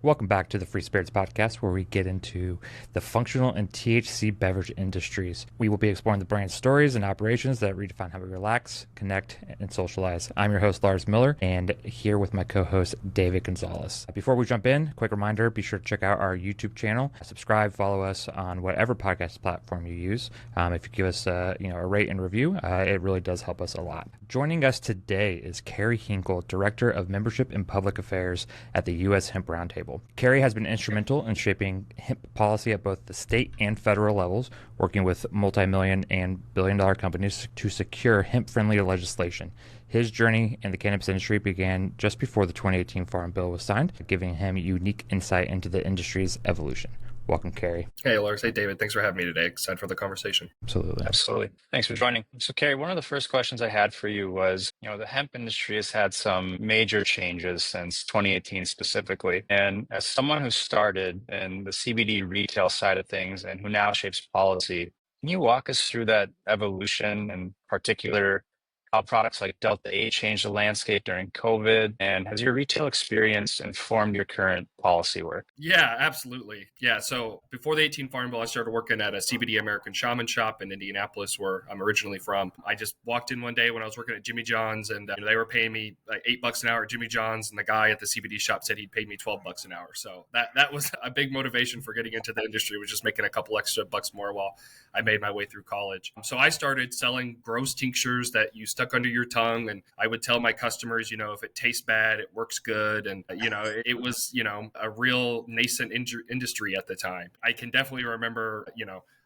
Welcome back to the Free Spirits Podcast, where we get into the functional and THC beverage industries. We will be exploring the brand stories and operations that redefine how we relax, connect, and socialize. I'm your host, Lars Miller, and here with my co-host, David Gonzalez. Before we jump in, quick reminder, be sure to check out our YouTube channel. Subscribe, follow us on whatever podcast platform you use. If you give us a rate and review, it really does help us a lot. Joining us today is Kerry Hinkle, Director of Membership and Public Affairs at the U.S. Hemp Roundtable. Kerry has been instrumental in shaping hemp policy at both the state and federal levels, working with multi-million and billion-dollar companies to secure hemp-friendly legislation. His journey in the cannabis industry began just before the 2018 Farm Bill was signed, giving him unique insight into the industry's evolution. Welcome, Kerry. Hey, Lars. Hey, David. Thanks for having me today. Excited for the conversation. Absolutely. Thanks for joining. So, Kerry, one of the first questions I had for you was, the hemp industry has had some major changes since 2018 specifically. And as someone who started in the CBD retail side of things and who now shapes policy, can you walk us through that evolution, in particular, how products like Delta 8 changed the landscape during COVID? And has your retail experience informed your current policy work? Yeah, absolutely. Yeah. So before the 18 Farm Bill, I started working at a CBD American Shaman shop in Indianapolis, where I'm originally from. I just walked in one day when I was working at Jimmy John's, and they were paying me like $8 an hour at Jimmy John's, and the guy at the CBD shop said he'd paid me $12 an hour. So that was a big motivation for getting into the industry, was just making a couple extra bucks more while I made my way through college. So I started selling gross tinctures that you stuck under your tongue, and I would tell my customers, if it tastes bad, it works good, and it was a real nascent industry at the time. I can definitely remember,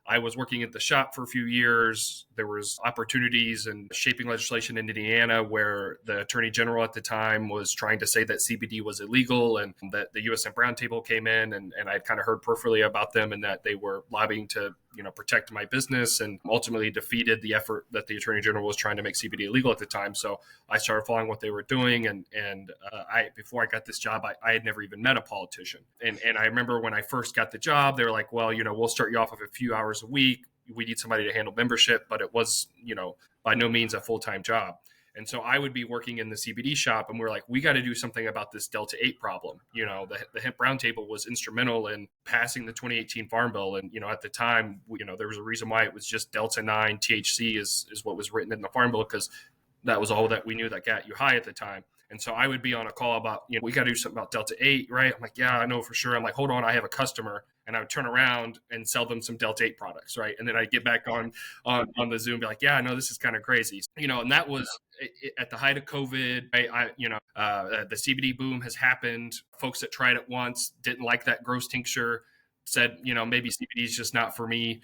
I was working at the shop for a few years. There was opportunities and shaping legislation in Indiana where the attorney general at the time was trying to say that CBD was illegal, and that the U.S. Hemp Roundtable came in, and I'd kind of heard peripherally about them, and that they were lobbying to protect my business, and ultimately defeated the effort that the attorney general was trying to make CBD illegal at the time. So I started following what they were doing. And before I got this job, I had never even met a politician. And I remember when I first got the job, they were like, well, we'll start you off with a few hours a week. We need somebody to handle membership, but it was, by no means a full-time job. And so I would be working in the CBD shop, and we're like, we got to do something about this Delta 8 problem. The Hemp Roundtable was instrumental in passing the 2018 Farm Bill. And, at the time, there was a reason why it was just Delta 9 THC is what was written in the Farm Bill, because that was all that we knew that got you high at the time. And so I would be on a call about, we got to do something about Delta 8, right? I'm like, yeah, I know for sure. I'm like, hold on, I have a customer. And I would turn around and sell them some Delta 8 products, right? And then I'd get back on the Zoom and be like, yeah, I know this is kind of crazy. And that was at the height of COVID, right? The CBD boom has happened. Folks that tried it once didn't like that gross tincture, said, maybe CBD is just not for me.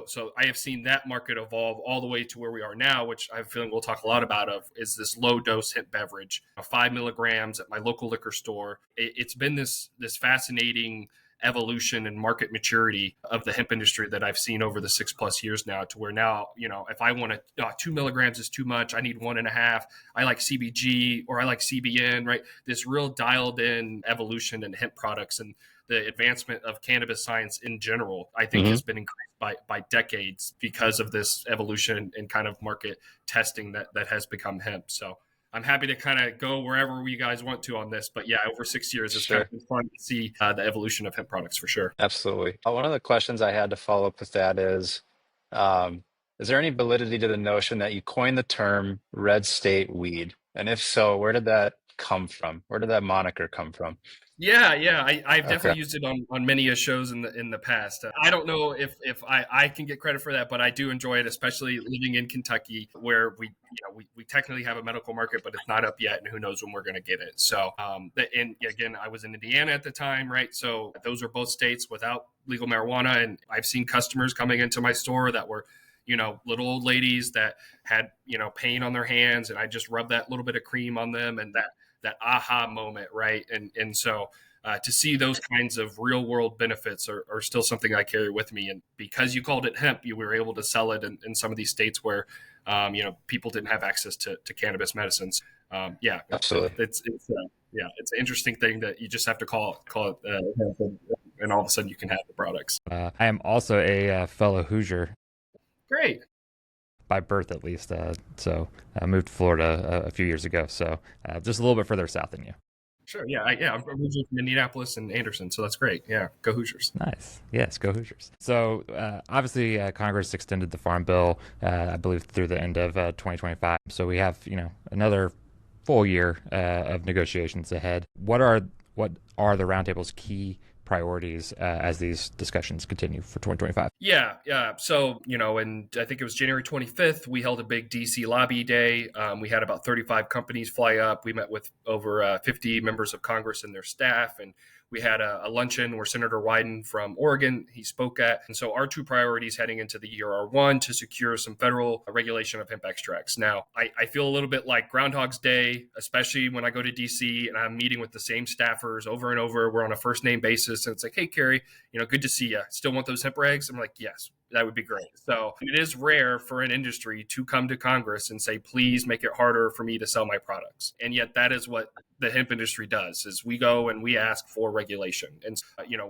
So I have seen that market evolve all the way to where we are now, which I have a feeling we'll talk a lot about, is this low dose hemp beverage, 5 milligrams at my local liquor store. It's been this fascinating evolution and market maturity of the hemp industry that I've seen over the 6+ years now, to where now, if I want to, 2 milligrams is too much, I need 1.5. I like CBG, or I like CBN, right? This real dialed in evolution in hemp products, and the advancement of cannabis science in general, I think has been increased by decades because of this evolution and kind of market testing that has become hemp. So I'm happy to kind of go wherever you guys want to on this. But yeah, over 6 years, it's kind of fun to see the evolution of hemp products for sure. Absolutely. One of the questions I had to follow up with that is there any validity to the notion that you coined the term red state weed? And if so, where did that come from? Where did that moniker come from? Yeah. I've definitely used it on many shows in the past. I don't know if I can get credit for that, but I do enjoy it, especially living in Kentucky, where we technically have a medical market, but it's not up yet, and who knows when we're going to get it. So, and again, I was in Indiana at the time, right? So those are both states without legal marijuana, and I've seen customers coming into my store that were little old ladies that had, pain on their hands, and I just rubbed that little bit of cream on them, and that aha moment, right? And so to see those kinds of real world benefits are still something I carry with me. And because you called it hemp, you were able to sell it in some of these states where, people didn't have access to cannabis medicines. Yeah, absolutely. It's an interesting thing that you just have to call it hemp, and all of a sudden you can have the products. I am also a fellow Hoosier. Great. By birth, at least. So I moved to Florida a few years ago. So just a little bit further south than you. Sure. Yeah. I'm originally from Indianapolis and Anderson, so that's great. Yeah. Go Hoosiers. Nice. Yes, go Hoosiers. So obviously, Congress extended the Farm Bill, I believe, through the end of 2025. So we have, another full year of negotiations ahead. What are the roundtable's key priorities as these discussions continue for 2025? Yeah. So, and I think it was January 25th, we held a big DC lobby day. We had about 35 companies fly up. We met with over 50 members of Congress and their staff, and we had a luncheon where Senator Wyden from Oregon, he spoke at. And so our two priorities heading into the year are, one, to secure some federal regulation of hemp extracts. Now, I feel a little bit like Groundhog's Day, especially when I go to DC and I'm meeting with the same staffers over and over. We're on a first name basis. And it's like, hey, Kerry, good to see you. Still want those hemp regs? I'm like, yes, that would be great. So it is rare for an industry to come to Congress and say, please make it harder for me to sell my products. And yet that is what the hemp industry does, is we go and we ask for regulation. And,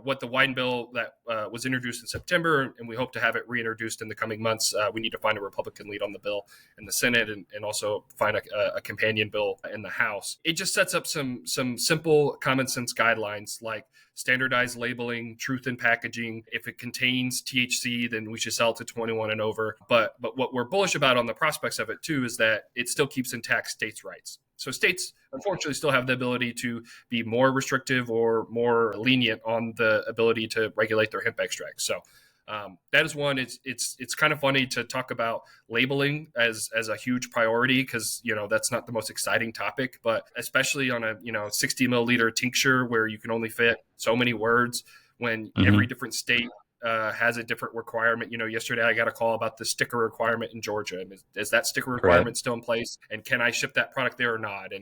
what the Wyden bill that was introduced in September, and we hope to have it reintroduced in the coming months, we need to find a Republican lead on the bill in the Senate and also find a companion bill in the House. It just sets up some simple common sense guidelines like standardized labeling, truth in packaging. If it contains THC, then we should sell to 21 and over. But what we're bullish about on the prospects of it too is that it still keeps intact states' rights. So states, unfortunately, still have the ability to be more restrictive or more lenient on the ability to regulate their hemp extracts. So that is one. It's kind of funny to talk about labeling as a huge priority because that's not the most exciting topic, but especially on a 60 milliliter tincture where you can only fit so many words when every different state has a different requirement. Yesterday I got a call about the sticker requirement in Georgia. Is that sticker requirement still in place? And can I ship that product there or not?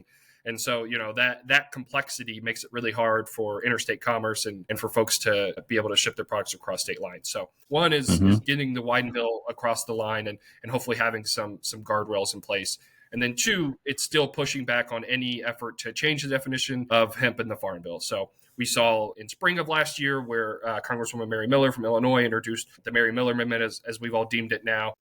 And so, that complexity makes it really hard for interstate commerce and for folks to be able to ship their products across state lines. So one is getting the Wyden bill across the line and hopefully having some guardrails in place. And then two, it's still pushing back on any effort to change the definition of hemp in the Farm Bill. So we saw in spring of last year where Congresswoman Mary Miller from Illinois introduced the Mary Miller Amendment, as we've all deemed it now,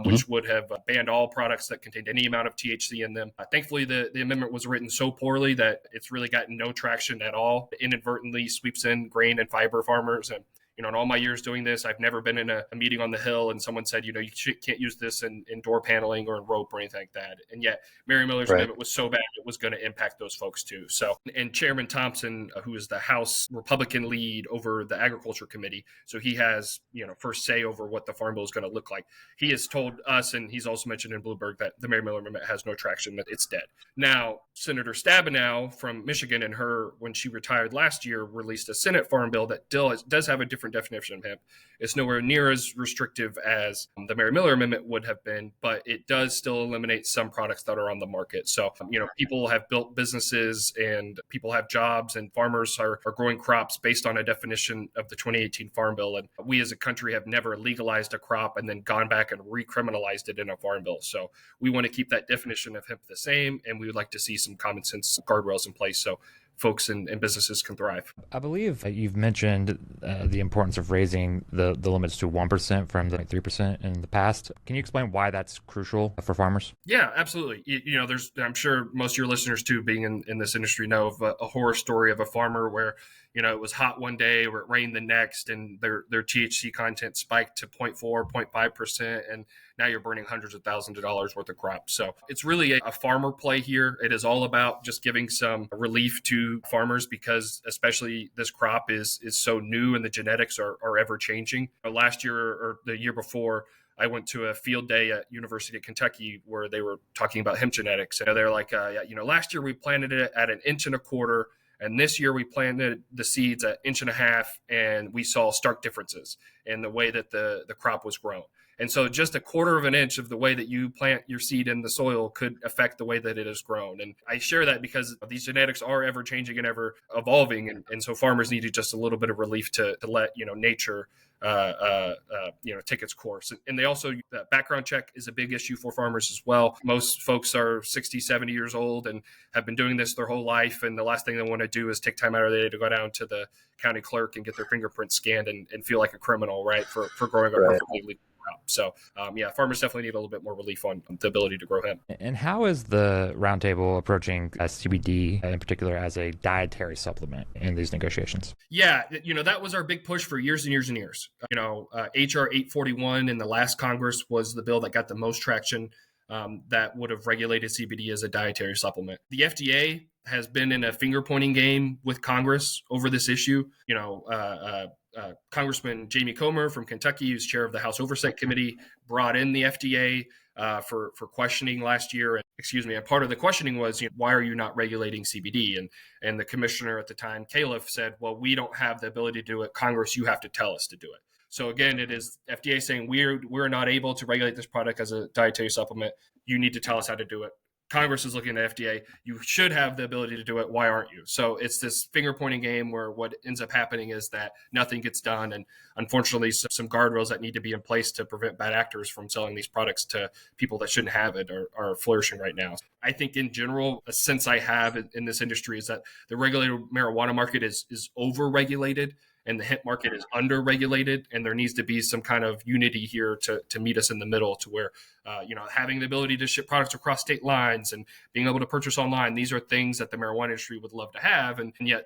which would have banned all products that contained any amount of THC in them. Thankfully, the amendment was written so poorly that it's really gotten no traction at all. It inadvertently sweeps in grain and fiber farmers. And in all my years doing this, I've never been in a meeting on the Hill and someone said, you can't use this in door paneling or in rope or anything like that. And yet Mary Miller's amendment was so bad, it was going to impact those folks too. So, and Chairman Thompson, who is the House Republican lead over the Agriculture Committee, so he has, first say over what the Farm Bill is going to look like. He has told us, and he's also mentioned in Bloomberg, that the Mary Miller amendment has no traction, that it's dead. Now, Senator Stabenow from Michigan, and when she retired last year, released a Senate Farm Bill that does have a different definition of hemp. It's nowhere near as restrictive as the Mary Miller Amendment would have been, but it does still eliminate some products that are on the market. So, people have built businesses and people have jobs and farmers are growing crops based on a definition of the 2018 Farm Bill. And we as a country have never legalized a crop and then gone back and recriminalized it in a Farm Bill. So we want to keep that definition of hemp the same, and we would like to see some common sense guardrails in place so folks and businesses can thrive. I believe you've mentioned the importance of raising the limits to 1% from the 3% in the past. Can you explain why that's crucial for farmers? Yeah, absolutely. I'm sure most of your listeners too, being in this industry, know of a horror story of a farmer where, it was hot one day or it rained the next and their THC content spiked to 0.4, 0.5%. And now you're burning hundreds of thousands of dollars worth of crops. So it's really a farmer play here. It is all about just giving some relief to farmers because especially this crop is so new and the genetics are ever changing. Last year or the year before, I went to a field day at University of Kentucky where they were talking about hemp genetics. And they're like, last year we planted it at 1.25 inches. And this year we planted the seeds at 1.5 inches and we saw stark differences in the way that the crop was grown. And so just 1/4 inch of the way that you plant your seed in the soil could affect the way that it is grown. And I share that because these genetics are ever changing and ever evolving. And so farmers needed just a little bit of relief to let, nature, take its course. And they also, background check is a big issue for farmers as well. Most folks are 60, 70 years old and have been doing this their whole life. And the last thing they want to do is take time out of their day to go down to the county clerk and get their fingerprints scanned and feel like a criminal, right, for growing a perfectly legal crop. So farmers definitely need a little bit more relief on the ability to grow hemp. And how is the roundtable approaching CBD in particular as a dietary supplement in these negotiations? Yeah, that was our big push for years and years and years. HR 841 in the last Congress was the bill that got the most traction, that would have regulated CBD as a dietary supplement. The FDA has been in a finger pointing game with Congress over this issue. Congressman Jamie Comer from Kentucky, who's chair of the House Oversight Committee, brought in the FDA for questioning last year. And part of the questioning was, why are you not regulating CBD? And the commissioner at the time, Califf, said, well, we don't have the ability to do it. Congress, you have to tell us to do it. So again, it is FDA saying we're not able to regulate this product as a dietary supplement. You need to tell us how to do it. Congress is looking at FDA. You should have the ability to do it. Why aren't you? So it's this finger pointing game where what ends up happening is that nothing gets done. And unfortunately, some guardrails that need to be in place to prevent bad actors from selling these products to people that shouldn't have it are flourishing right now. I think in general, a sense I have in this industry is that the regulated marijuana market is over-regulated and the hemp market is under-regulated, and there needs to be some kind of unity here to meet us in the middle, to where having the ability to ship products across state lines and being able to purchase online, these are things that the marijuana industry would love to have, and yet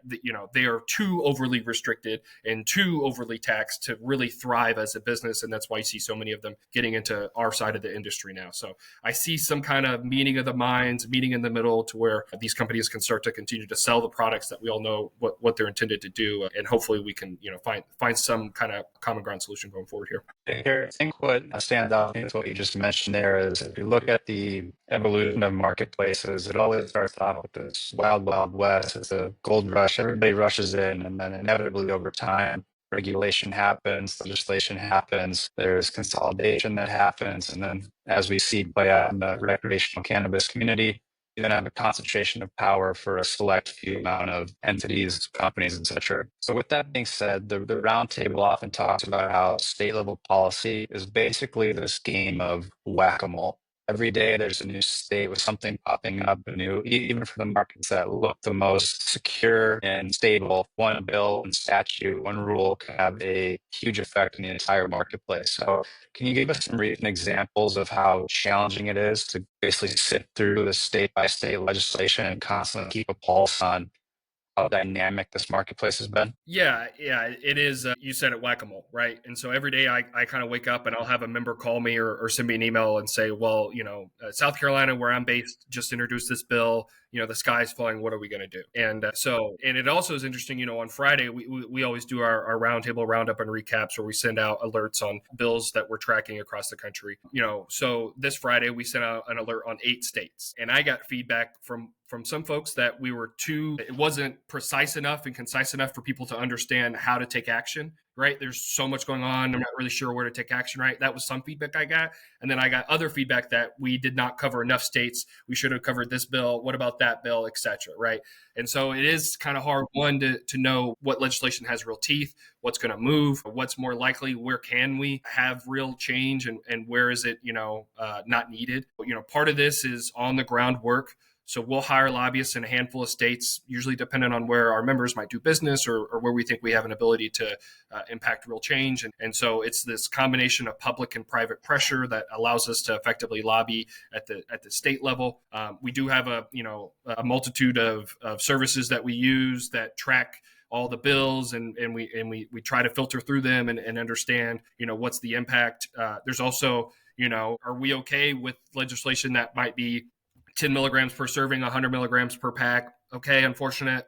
they are too overly restricted and too overly taxed to really thrive as a business, and that's why you see so many of them getting into our side of the industry now. So I see some kind of meeting of the minds, meeting in the middle, to where these companies can start to continue to sell the products that we all know what they're intended to do, and hopefully we can find some kind of common ground solution going forward here. Here, I think what stands out is what you just mentioned there is, if you look at the evolution of marketplaces, it always starts off with this wild, wild west. It's a gold rush. Everybody rushes in, and then inevitably over time, regulation happens, legislation happens, there's consolidation that happens. And then as we see play out in the recreational cannabis community, you then have a concentration of power for a select few amount of entities, companies, etc. So with that being said, the roundtable often talks about how state level policy is basically this game of whack-a-mole. Every day there's a new state with something popping up, even for the markets that look the most secure and stable. One bill and statute, one rule can have a huge effect on the entire marketplace. So can you give us some recent examples of how challenging it is to basically sit through the state by state legislation and constantly keep a pulse on how dynamic this marketplace has been? Yeah, it is. You said it, whack-a-mole, right? And so every day I kind of wake up and I'll have a member call me or send me an email and say, well, South Carolina, where I'm based, just introduced this bill. The sky's falling. What are we going to do? And and it also is interesting, on Friday, we always do our roundtable roundup and recaps where we send out alerts on bills that we're tracking across the country. So this Friday we sent out an alert on 8 states, and I got feedback from some folks that it wasn't precise enough and concise enough for people to understand how to take action, right? There's so much going on. I'm not really sure where to take action, right? That was some feedback I got. And then I got other feedback that we did not cover enough states. We should have covered this bill. What about that bill, et cetera, right? And so it is kind of hard, one, to know what legislation has real teeth, what's going to move, what's more likely, where can we have real change, and where is it, not needed. Part of this is on the ground work. So we'll hire lobbyists in a handful of states, usually dependent on where our members might do business or where we think we have an ability to impact real change. And so it's this combination of public and private pressure that allows us to effectively lobby at the state level. We do have a multitude of services that we use that track all the bills, and we try to filter through them and understand, what's the impact. There's also, are we okay with legislation that might be 10 milligrams per serving, 100 milligrams per pack? Okay, unfortunate,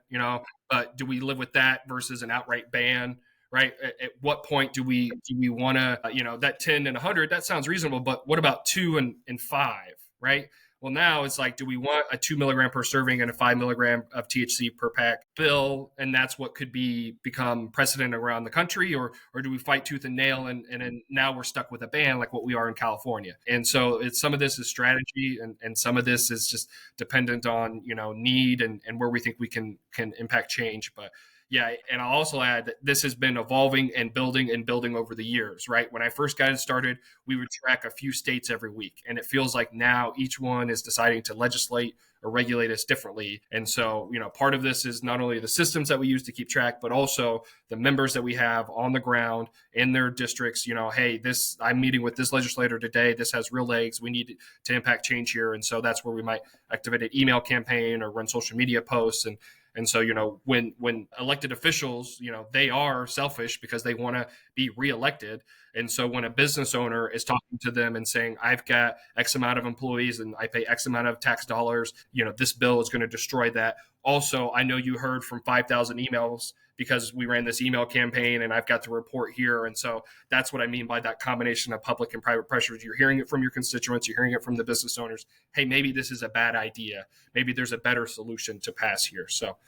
but do we live with that versus an outright ban, right? At what point do we want to, that 10 and 100, that sounds reasonable, but what about 2 and 5, right? Well, now it's like, do we want a 2 milligram per serving and a 5 milligram of THC per pack bill? And that's what could become precedent around the country, or do we fight tooth and nail and now we're stuck with a ban like what we are in California? And so some of this is strategy, and some of this is just dependent on, need and where we think we can impact change. But Yeah, and I'll also add that this has been evolving and building over the years, right? When I first got it started, we would track a few states every week, and it feels like now each one is deciding to legislate or regulate us differently. And so, part of this is not only the systems that we use to keep track, but also the members that we have on the ground in their districts. Hey, I'm meeting with this legislator today. This has real legs. We need to impact change here. And so that's where we might activate an email campaign or run social media posts. And so, when elected officials, they are selfish because they want to be reelected. And so when a business owner is talking to them and saying, I've got X amount of employees and I pay X amount of tax dollars, this bill is going to destroy that. Also, I know you heard from 5,000 emails because we ran this email campaign and I've got the report here. And so that's what I mean by that combination of public and private pressures. You're hearing it from your constituents. You're hearing it from the business owners. Hey, maybe this is a bad idea. Maybe there's a better solution to pass here. So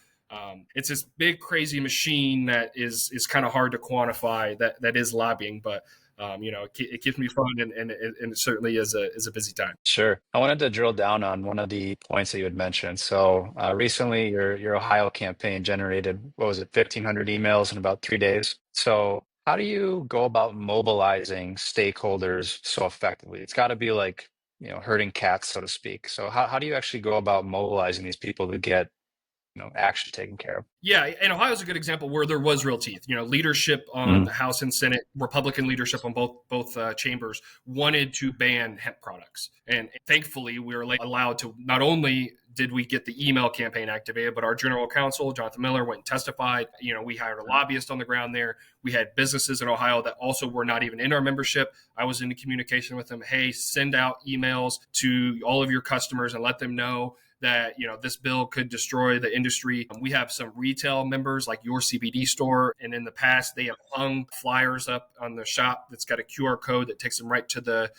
it's this big, crazy machine that is kind of hard to quantify that is lobbying, but it keeps me fun and it certainly is a busy time. Sure. I wanted to drill down on one of the points that you had mentioned. So recently, your Ohio campaign generated, 1,500 emails in about 3 days. So how do you go about mobilizing stakeholders so effectively? It's got to be like, herding cats, so to speak. So how do you actually go about mobilizing these people to get action taken care of? Yeah, and Ohio is a good example where there was real teeth. Leadership on the House and Senate, Republican leadership on both chambers wanted to ban hemp products, and thankfully we were allowed to. Not only did we get the email campaign activated, but our general counsel Jonathan Miller went and testified. We hired a lobbyist on the ground there. We had businesses in Ohio that also were not even in our membership. I was in communication with them. Hey, send out emails to all of your customers and let them know that this bill could destroy the industry. We have some retail members like your CBD store, and in the past they have hung flyers up on the shop that's got a QR code that takes them right to the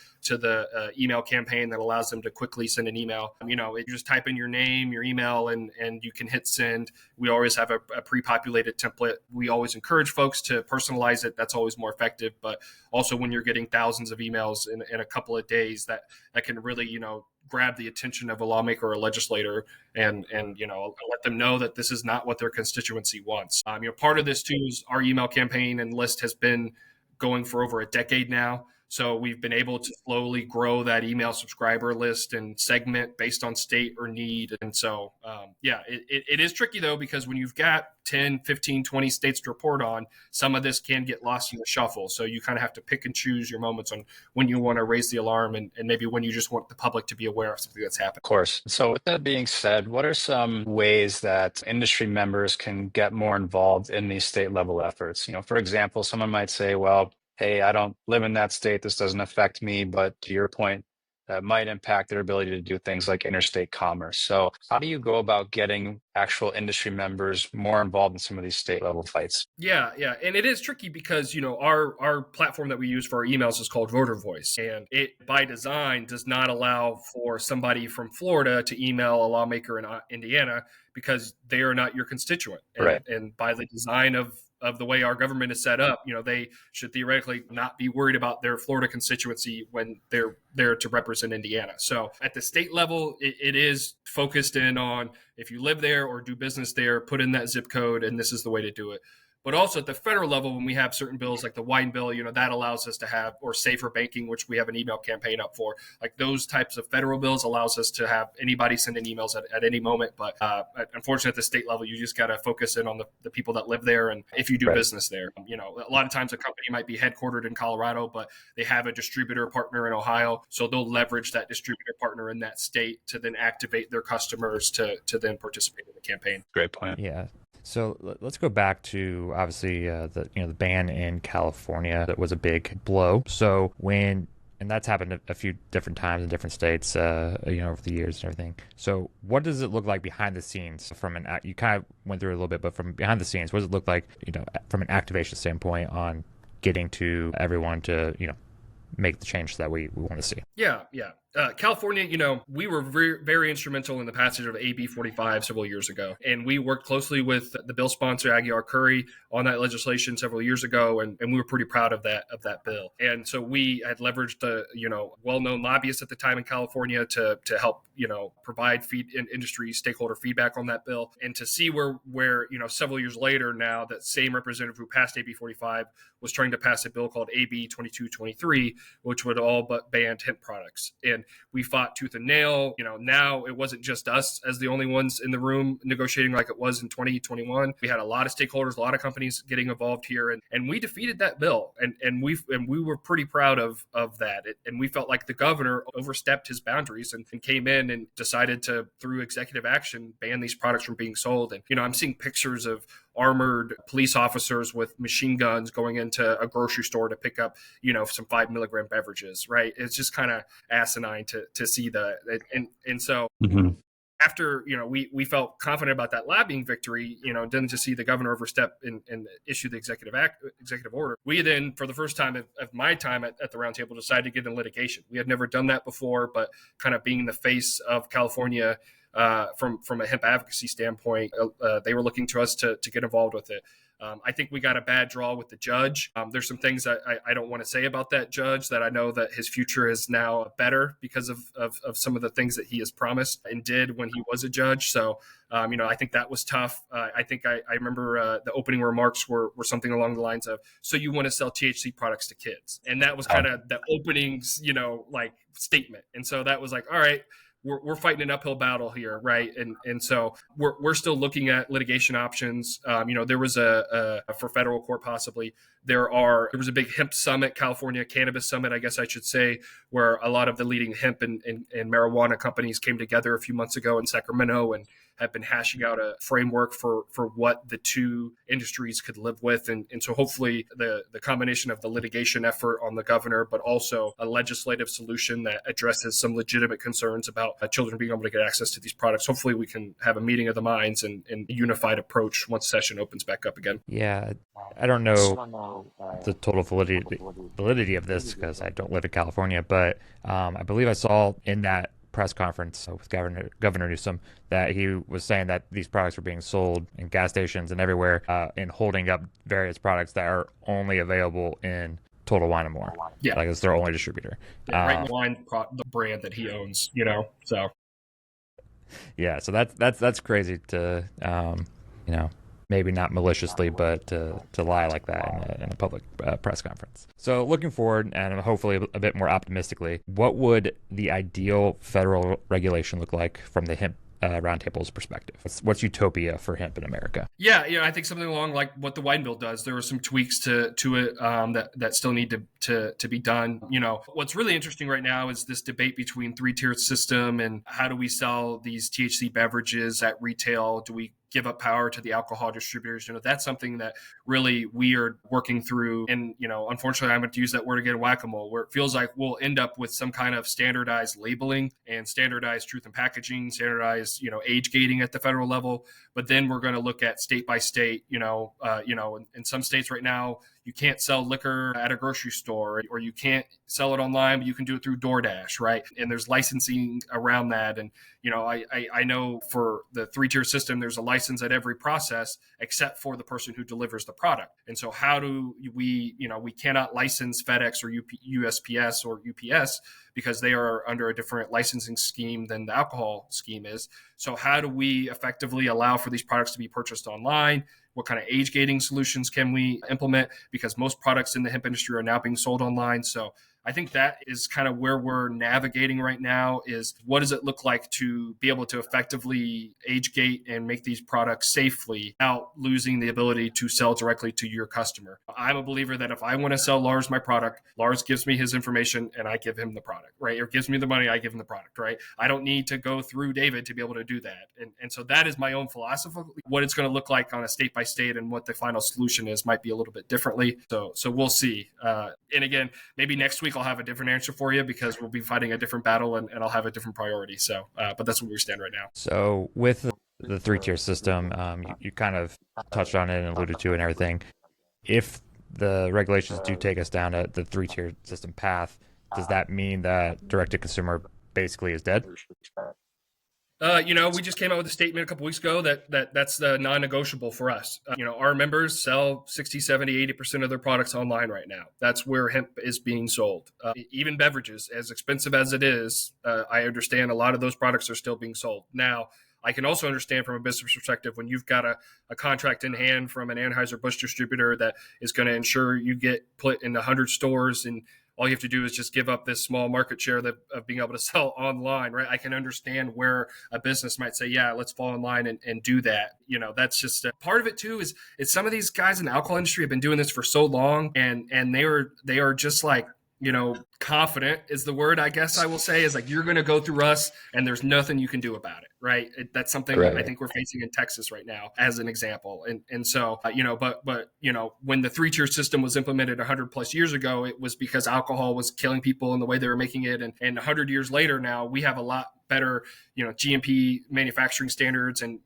email campaign that allows them to quickly send an email. You just type in your name, your email, and you can hit send. We always have a pre-populated template. We always encourage folks to personalize it. That's always more effective. But also when you're getting thousands of emails in a couple of days, that can really grab the attention of a lawmaker or a legislator and let them know that this is not what their constituency wants. Part of this too is our email campaign and list has been going for over a decade now. So we've been able to slowly grow that email subscriber list and segment based on state or need. And so, it is tricky though, because when you've got 10, 15, 20 states to report on, some of this can get lost in the shuffle. So you kind of have to pick and choose your moments on when you want to raise the alarm and maybe when you just want the public to be aware of something that's happening. Of course. So with that being said, what are some ways that industry members can get more involved in these state level efforts? For example, someone might say, well, hey, I don't live in that state. This doesn't affect me. But to your point, that might impact their ability to do things like interstate commerce. So how do you go about getting actual industry members more involved in some of these state level fights? Yeah. And it is tricky because, our platform that we use for our emails is called Voter Voice. And it, by design, does not allow for somebody from Florida to email a lawmaker in Indiana because they are not your constituent. Right. And by the design of the way our government is set up, they should theoretically not be worried about their Florida constituency when they're there to represent Indiana. So at the state level, it is focused in on if you live there or do business there, put in that zip code, and this is the way to do it. But also at the federal level, when we have certain bills like the wine bill, that allows us to have, or safer banking, which we have an email campaign up for, like those types of federal bills allows us to have anybody sending emails at any moment. But unfortunately, at the state level, you just got to focus in on the people that live there. And if you do business there, a lot of times a company might be headquartered in Colorado, but they have a distributor partner in Ohio. So they'll leverage that distributor partner in that state to then activate their customers to then participate in the campaign. Great point. Yeah. So let's go back to obviously the ban in California. That was a big blow. So and that's happened a few different times in different states, over the years and everything. So what does it look like behind the scenes you kind of went through it a little bit, but from behind the scenes, what does it look like, from an activation standpoint on getting to everyone to, make the change that we want to see? Yeah. California, we were very, very instrumental in the passage of AB 45 several years ago. And we worked closely with the bill sponsor, Aguilar Curry, on that legislation several years ago. And we were pretty proud of that bill. And so we had leveraged well-known lobbyists at the time in California to help, provide industry stakeholder feedback on that bill. And to see where several years later now, that same representative who passed AB 45 was trying to pass a bill called AB 2223, which would all but ban hemp products. And we fought tooth and nail. Now it wasn't just us as the only ones in the room negotiating like it was in 2021. We had a lot of stakeholders, a lot of companies getting involved here, and we defeated that bill. And we were pretty proud of that. And we felt like the governor overstepped his boundaries and came in and decided to, through executive action, ban these products from being sold. And I'm seeing pictures of armored police officers with machine guns going into a grocery store to pick up, some 5 milligram beverages, right? It's just kind of asinine to see and so after, we felt confident about that lobbying victory, didn't just see the governor overstep and issue the executive order. We then, for the first time of my time at the roundtable, decided to get in litigation. We had never done that before, but kind of being the face of California from a hemp advocacy standpoint, they were looking to us to get involved with it. I think we got a bad draw with the judge. There's some things that I don't want to say about that judge, that I know that his future is now better because of some of the things that he has promised and did when he was a judge. So, I think that was tough. I think I remember the opening remarks were something along the lines of, so you want to sell THC products to kids? And that was kind of the openings, statement. And so that was like, all right, we're fighting an uphill battle here, right? And so we're still looking at litigation options. There was for federal court possibly. There was a big hemp summit, California Cannabis Summit, I guess I should say, where a lot of the leading hemp and marijuana companies came together a few months ago in Sacramento and have been hashing out a framework for what the two industries could live with. And so hopefully the combination of the litigation effort on the governor, but also a legislative solution that addresses some legitimate concerns about children being able to get access to these products. Hopefully we can have a meeting of the minds and a unified approach once session opens back up again. Yeah, I don't know the total validity of this because I don't live in California, but I believe I saw in that press conference with Governor Newsom that he was saying that these products were being sold in gas stations and everywhere, and holding up various products that are only available in Total Wine and More. Yeah, like it's their only distributor. Right, the brand that he owns. So yeah, so that's crazy to maybe not maliciously, but to lie like that in a public press conference. So looking forward, and hopefully a bit more optimistically, what would the ideal federal regulation look like from the hemp Roundtable's perspective? What's utopia for hemp in America? Yeah, I think something along like what the wine bill does. There are some tweaks to it that still need to be done. What's really interesting right now is this debate between three-tiered system and how do we sell these THC beverages at retail? Do we give up power to the alcohol distributors? That's something that really we are working through. And, unfortunately, I'm going to use that word again, whack-a-mole, where it feels like we'll end up with some kind of standardized labeling and standardized truth in packaging, standardized, age gating at the federal level. But then we're going to look at state by state, in some states right now, you can't sell liquor at a grocery store, or you can't sell it online, but you can do it through DoorDash, right? And there's licensing around that. And, I know for the three-tier system, there's a license at every process except for the person who delivers the product. And so how do we cannot license FedEx or USPS or UPS because they are under a different licensing scheme than the alcohol scheme is. So how do we effectively allow for these products to be purchased online? What kind of age gating solutions can we implement? Because most products in the hemp industry are now being sold online. So I think that is kind of where we're navigating right now, is what does it look like to be able to effectively age gate and make these products safely without losing the ability to sell directly to your customer. I'm a believer that if I want to sell Lars my product, Lars gives me his information and I give him the product, right? Or gives me the money, I give him the product, right? I don't need to go through David to be able to do that. And so that is my own philosophy. What it's going to look like on a state by state and what the final solution is might be a little bit differently. So we'll see. And again, maybe next week I'll have a different answer for you because we'll be fighting a different battle and I'll have a different priority. So, but that's where we stand right now. So with the three-tier system, you kind of touched on it and alluded to it and everything. If the regulations do take us down the three-tier system path, does that mean that direct-to-consumer basically is dead? We just came out with a statement a couple weeks ago that's the non-negotiable for us. Our members sell 60, 70, 80% of their products online right now. That's where hemp is being sold. Even beverages, as expensive as it is, I understand a lot of those products are still being sold. Now, I can also understand from a business perspective when you've got a contract in hand from an Anheuser-Busch distributor that is going to ensure you get put in 100 stores, and all you have to do is just give up this small market share of being able to sell online, right? I can understand where a business might say, yeah, let's fall in line and do that. That's just part of it too, is some of these guys in the alcohol industry have been doing this for so long, and they are just like, confident is the word, I guess I will say, is like, you're going to go through us and there's nothing you can do about it. Right. That's something Right. I think we're facing in Texas right now as an example. And so, but when the 3-tier system was implemented 100 plus years ago, it was because alcohol was killing people in the way they were making it. And 100 years later, now we have a lot better, GMP manufacturing standards, and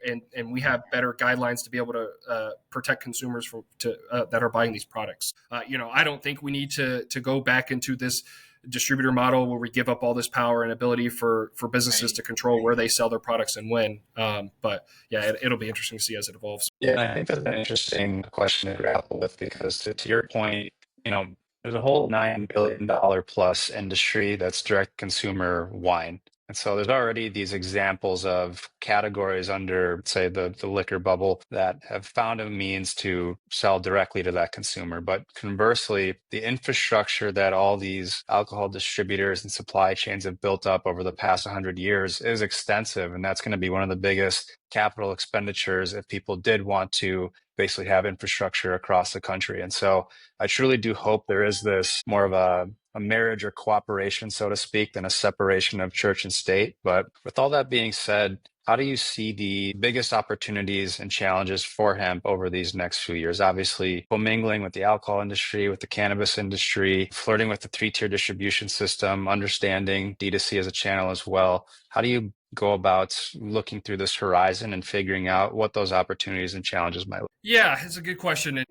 we have better guidelines to be able to protect consumers that are buying these products. I don't think we need to go back into this distributor model where we give up all this power and ability for businesses to control where they sell their products and when. But yeah, it'll be interesting to see as it evolves. Yeah, I think that's an interesting question to grapple with, because to your point, there's a whole $9 billion plus industry that's direct consumer wine. And so there's already these examples of categories under, say, the liquor bubble that have found a means to sell directly to that consumer. But conversely, the infrastructure that all these alcohol distributors and supply chains have built up over the past 100 years is extensive. And that's going to be one of the biggest capital expenditures if people did want to basically have infrastructure across the country. And so I truly do hope there is this more of a marriage or cooperation, so to speak, than a separation of church and state. But with all that being said, how do you see the biggest opportunities and challenges for hemp over these next few years? Obviously, commingling with the alcohol industry, with the cannabis industry, flirting with the 3-tier distribution system, understanding D2C as a channel as well. How do you go about looking through this horizon and figuring out what those opportunities and challenges might look? Yeah, it's a good question. And,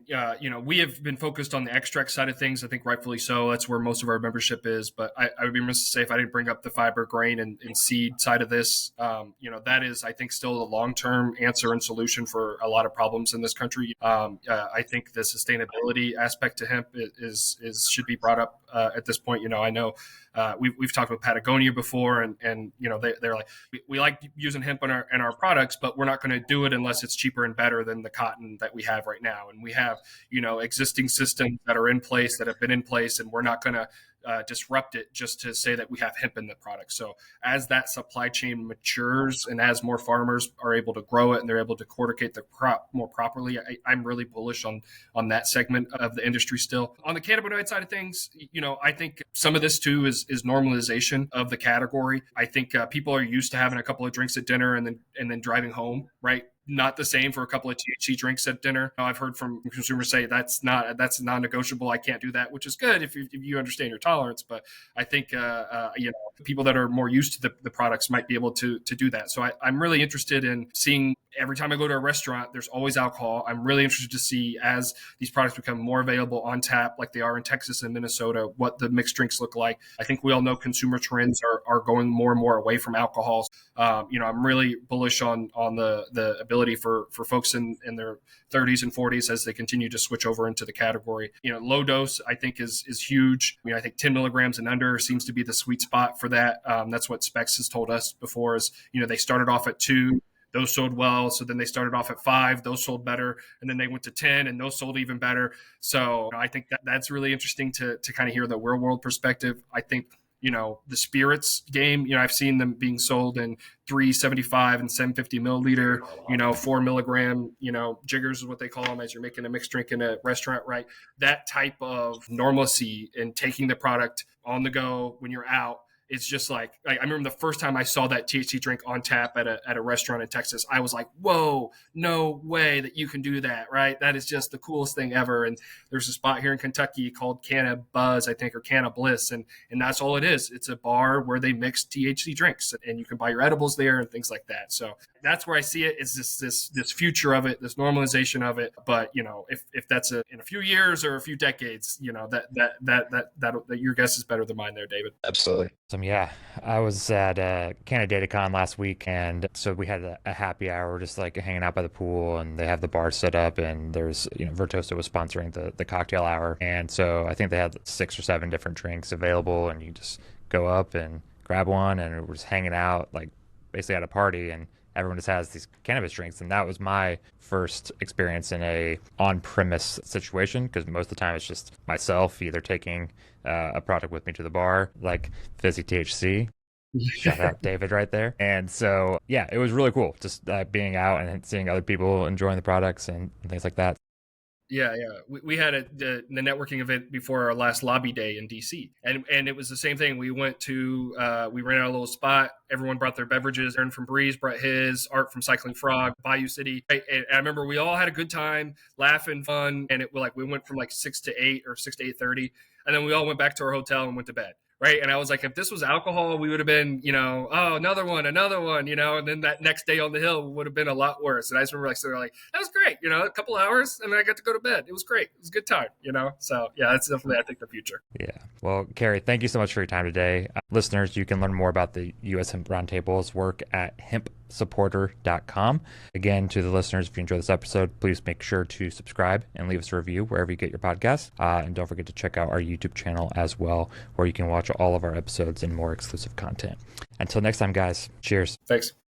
we have been focused on the extract side of things. I think rightfully so. That's where most of our membership is. But I would be remiss to say if I didn't bring up the fiber, grain, and seed side of this. That is, I think, still the long-term answer and solution for a lot of problems in this country. I think the sustainability aspect to hemp should be brought up at this point. I know we've talked with Patagonia before, and they're like, we like using hemp in our products, but we're not going to do it unless it's cheaper and better than the cotton that we have right now. And we have existing systems that are in place, that have been in place, and we're not going to disrupt it just to say that we have hemp in the product. So as that supply chain matures and as more farmers are able to grow it and they're able to corticate the crop more properly, I'm really bullish on that segment of the industry still. On the cannabinoid side of things, I think some of this too is normalization of the category. I think people are used to having a couple of drinks at dinner and then driving home, right? Not the same for a couple of THC drinks at dinner. I've heard from consumers say that's non-negotiable. I can't do that, which is good if you understand your tolerance. But I think people that are more used to the products might be able to do that. So I'm really interested in seeing. Every time I go to a restaurant, there's always alcohol. I'm really interested to see, as these products become more available on tap, like they are in Texas and Minnesota, what the mixed drinks look like. I think we all know consumer trends are going more and more away from alcohol. I'm really bullish on the ability for folks in their 30s and 40s as they continue to switch over into the category. Low dose, I think, is huge. I think 10 milligrams and under seems to be the sweet spot for that. That's what Specs has told us before is, they started off at 2. Those sold well. So then they started off at 5. Those sold better. And then they went to 10 and those sold even better. So I think that's really interesting to kind of hear the real world perspective. I think, the spirits game, I've seen them being sold in 375 and 750 milliliter, 4 milligram, jiggers is what they call them as you're making a mixed drink in a restaurant, right? That type of normalcy and taking the product on the go when you're out. It's just like, I remember the first time I saw that THC drink on tap at a restaurant in Texas, I was like, whoa, no way that you can do that, right? That is just the coolest thing ever. And there's a spot here in Kentucky called Canna Buzz, I think, or Canna Bliss. And that's all it is. It's a bar where they mix THC drinks and you can buy your edibles there and things like that. So that's where I see it, is this future of it, this normalization of it. But if that's in a few years or a few decades, that your guess is better than mine there, David. Absolutely. Yeah, I was at Canada DataCon last week, and so we had a happy hour, just like hanging out by the pool, and they have the bar set up, and there's Virtuoso was sponsoring the cocktail hour, and so I think they had 6 or 7 different drinks available, and you just go up and grab one, and we're just hanging out like basically at a party, and everyone just has these cannabis drinks. And that was my first experience in a on-premise situation, because most of the time it's just myself either taking a product with me to the bar, like Fizzy THC. Shout out David right there. And so, yeah, it was really cool just being out and seeing other people enjoying the products and things like that. Yeah. We had the networking event before our last lobby day in DC, and it was the same thing. We went to we ran out a little spot. Everyone brought their beverages. Aaron from Breeze brought his. Art from Cycling Frog, Bayou City. And I remember we all had a good time, laughing, fun, and we went from like 6 to 8 or 6 to 8:30, and then we all went back to our hotel and went to bed. Right. And I was like, if this was alcohol, we would have been, oh, another one, and then that next day on the hill would have been a lot worse. And I just remember that was great, a couple hours, and then I got to go to bed. It was great. It was a good time, So yeah, that's definitely, I think, the future. Yeah. Well, Kerry, thank you so much for your time today. Listeners, you can learn more about the U.S. Hemp Roundtable's work at hempsupporter.com. Again, to the listeners, if you enjoyed this episode, please make sure to subscribe and leave us a review wherever you get your podcasts. And don't forget to check out our YouTube channel as well, where you can watch all of our episodes and more exclusive content. Until next time, guys, cheers. Thanks.